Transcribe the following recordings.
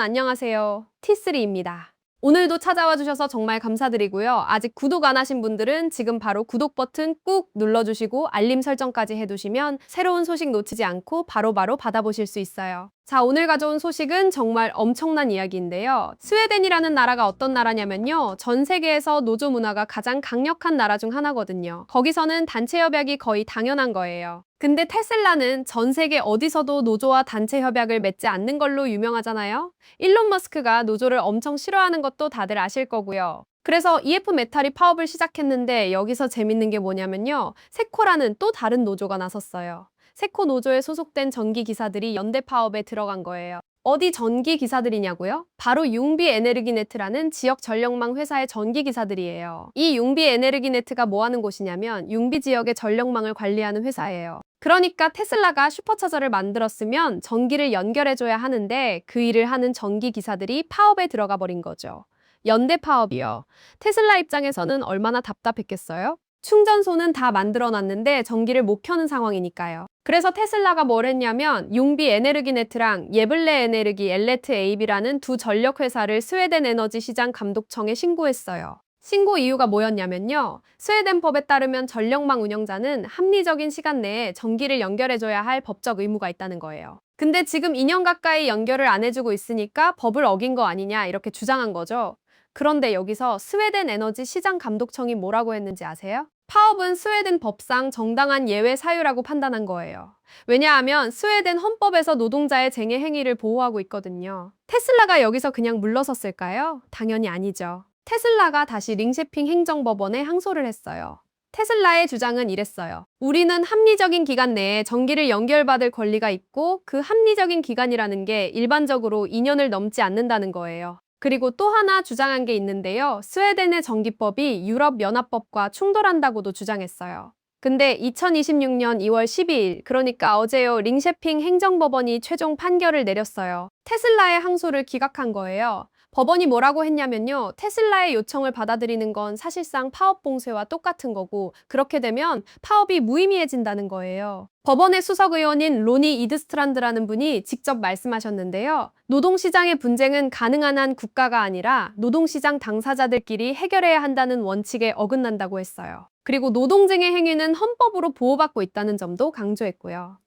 안녕하세요. T3입니다. 오늘도 찾아와 주셔서 정말 감사드리고요. 아직 구독 안 하신 분들은 지금 바로 구독 버튼 꾹 눌러주시고 알림 설정까지 해두시면 새로운 소식 놓치지 않고 바로바로 받아보실 수 있어요. 자, 오늘 가져온 소식은 정말 엄청난 이야기인데요. 스웨덴이라는 나라가 어떤 나라냐면요. 전 세계에서 노조 문화가 가장 강력한 나라 중 하나거든요. 거기서는 단체 협약이 거의 당연한 거예요. 근데 테슬라는 전 세계 어디서도 노조와 단체 협약을 맺지 않는 걸로 유명하잖아요. 일론 머스크가 노조를 엄청 싫어하는 것도 다들 아실 거고요. 그래서 EF 메탈이 파업을 시작했는데 여기서 재밌는 게 뭐냐면요. 세코라는 또 다른 노조가 나섰어요. 세코 노조에 소속된 전기 기사들이 연대 파업에 들어간 거예요. 어디 전기 기사들이냐고요? 바로 융비 에네르기네트라는 지역 전력망 회사의 전기 기사들이에요. 이 융비 에네르기네트가 뭐 하는 곳이냐면 융비 지역의 전력망을 관리하는 회사예요. 그러니까 테슬라가 슈퍼차저를 만들었으면 전기를 연결해줘야 하는데 그 일을 하는 전기 기사들이 파업에 들어가 버린 거죠. 연대 파업이요. 테슬라 입장에서는 얼마나 답답했겠어요? 충전소는 다 만들어놨는데 전기를 못 켜는 상황이니까요. 그래서 테슬라가 뭘 했냐면 융비 에네르기네트랑 예블레 에네르기 엘레트 에이비라는 두 전력회사를 스웨덴 에너지 시장 감독청에 신고했어요. 신고 이유가 뭐였냐면요. 스웨덴 법에 따르면 전력망 운영자는 합리적인 시간 내에 전기를 연결해줘야 할 법적 의무가 있다는 거예요. 근데 지금 2년 가까이 연결을 안 해주고 있으니까 법을 어긴 거 아니냐 이렇게 주장한 거죠. 그런데 여기서 스웨덴 에너지 시장 감독청이 뭐라고 했는지 아세요? 파업은 스웨덴 법상 정당한 예외 사유라고 판단한 거예요. 왜냐하면 스웨덴 헌법에서 노동자의 쟁의 행위를 보호하고 있거든요. 테슬라가 여기서 그냥 물러섰을까요? 당연히 아니죠. 테슬라가 다시 링셰핑 행정법원에 항소를 했어요. 테슬라의 주장은 이랬어요. 우리는 합리적인 기간 내에 전기를 연결받을 권리가 있고 그 합리적인 기간이라는 게 일반적으로 2년을 넘지 않는다는 거예요. 그리고 또 하나 주장한 게 있는데요. 스웨덴의 전기법이 유럽연합법과 충돌한다고도 주장했어요. 근데 2026년 2월 12일, 그러니까 어제요, 링셰핑 행정법원이 최종 판결을 내렸어요. 테슬라의 항소를 기각한 거예요. 법원이 뭐라고 했냐면요. 테슬라의 요청을 받아들이는 건 사실상 파업 봉쇄와 똑같은 거고 그렇게 되면 파업이 무의미해진다는 거예요. 법원의 수석 의원인 로니 이드스트란드라는 분이 직접 말씀하셨는데요. 노동시장의 분쟁은 가능한 한 국가가 아니라 노동시장 당사자들끼리 해결해야 한다는 원칙에 어긋난다고 했어요. 그리고 노동쟁의 행위는 헌법으로 보호받고 있다는 점도 강조했고요.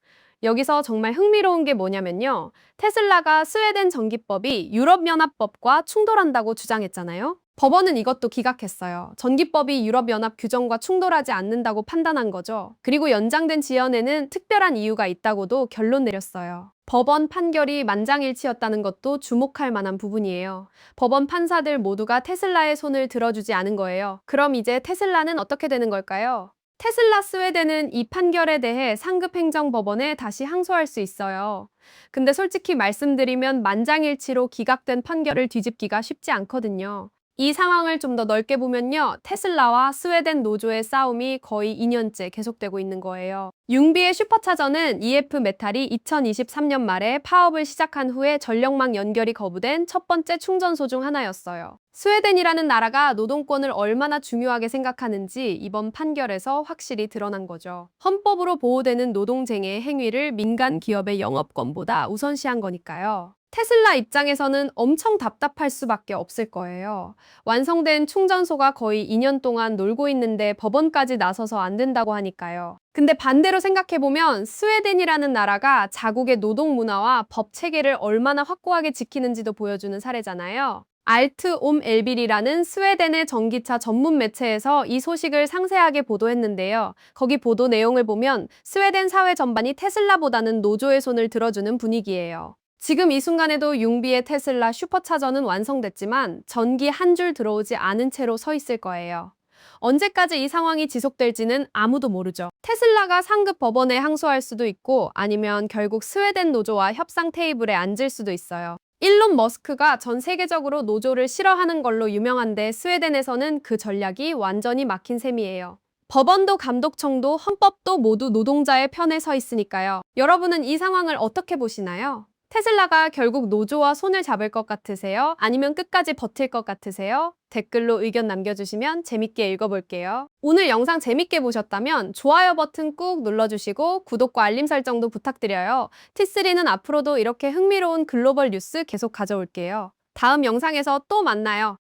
여기서 정말 흥미로운 게 뭐냐면요. 테슬라가 스웨덴 전기법이 유럽연합법과 충돌한다고 주장했잖아요. 법원은 이것도 기각했어요. 전기법이 유럽연합 규정과 충돌하지 않는다고 판단한 거죠. 그리고 연장된 지연에는 특별한 이유가 있다고도 결론 내렸어요. 법원 판결이 만장일치였다는 것도 주목할 만한 부분이에요. 법원 판사들 모두가 테슬라의 손을 들어주지 않은 거예요. 그럼 이제 테슬라는 어떻게 되는 걸까요? 테슬라 스웨덴은 이 판결에 대해 상급 행정법원에 다시 항소할 수 있어요. 근데 솔직히 말씀드리면 만장일치로 기각된 판결을 뒤집기가 쉽지 않거든요. 이 상황을 좀 더 넓게 보면요. 테슬라와 스웨덴 노조의 싸움이 거의 2년째 계속되고 있는 거예요. 융비의 슈퍼차저는 EF 메탈이 2023년 말에 파업을 시작한 후에 전력망 연결이 거부된 첫 번째 충전소 중 하나였어요. 스웨덴이라는 나라가 노동권을 얼마나 중요하게 생각하는지 이번 판결에서 확실히 드러난 거죠. 헌법으로 보호되는 노동쟁의 행위를 민간 기업의 영업권보다 우선시한 거니까요. 테슬라 입장에서는 엄청 답답할 수밖에 없을 거예요. 완성된 충전소가 거의 2년 동안 놀고 있는데 법원까지 나서서 안 된다고 하니까요. 근데 반대로 생각해보면 스웨덴이라는 나라가 자국의 노동 문화와 법 체계를 얼마나 확고하게 지키는지도 보여주는 사례잖아요. 알트옴 엘빌이라는 스웨덴의 전기차 전문 매체에서 이 소식을 상세하게 보도했는데요. 거기 보도 내용을 보면 스웨덴 사회 전반이 테슬라보다는 노조의 손을 들어주는 분위기예요. 지금 이 순간에도 융비의 테슬라 슈퍼차저는 완성됐지만 전기 한 줄 들어오지 않은 채로 서 있을 거예요. 언제까지 이 상황이 지속될지는 아무도 모르죠. 테슬라가 상급 법원에 항소할 수도 있고 아니면 결국 스웨덴 노조와 협상 테이블에 앉을 수도 있어요. 일론 머스크가 전 세계적으로 노조를 싫어하는 걸로 유명한데 스웨덴에서는 그 전략이 완전히 막힌 셈이에요. 법원도 감독청도 헌법도 모두 노동자의 편에 서 있으니까요. 여러분은 이 상황을 어떻게 보시나요? 테슬라가 결국 노조와 손을 잡을 것 같으세요? 아니면 끝까지 버틸 것 같으세요? 댓글로 의견 남겨주시면 재밌게 읽어볼게요. 오늘 영상 재밌게 보셨다면 좋아요 버튼 꾹 눌러주시고 구독과 알림 설정도 부탁드려요. T3는 앞으로도 이렇게 흥미로운 글로벌 뉴스 계속 가져올게요. 다음 영상에서 또 만나요.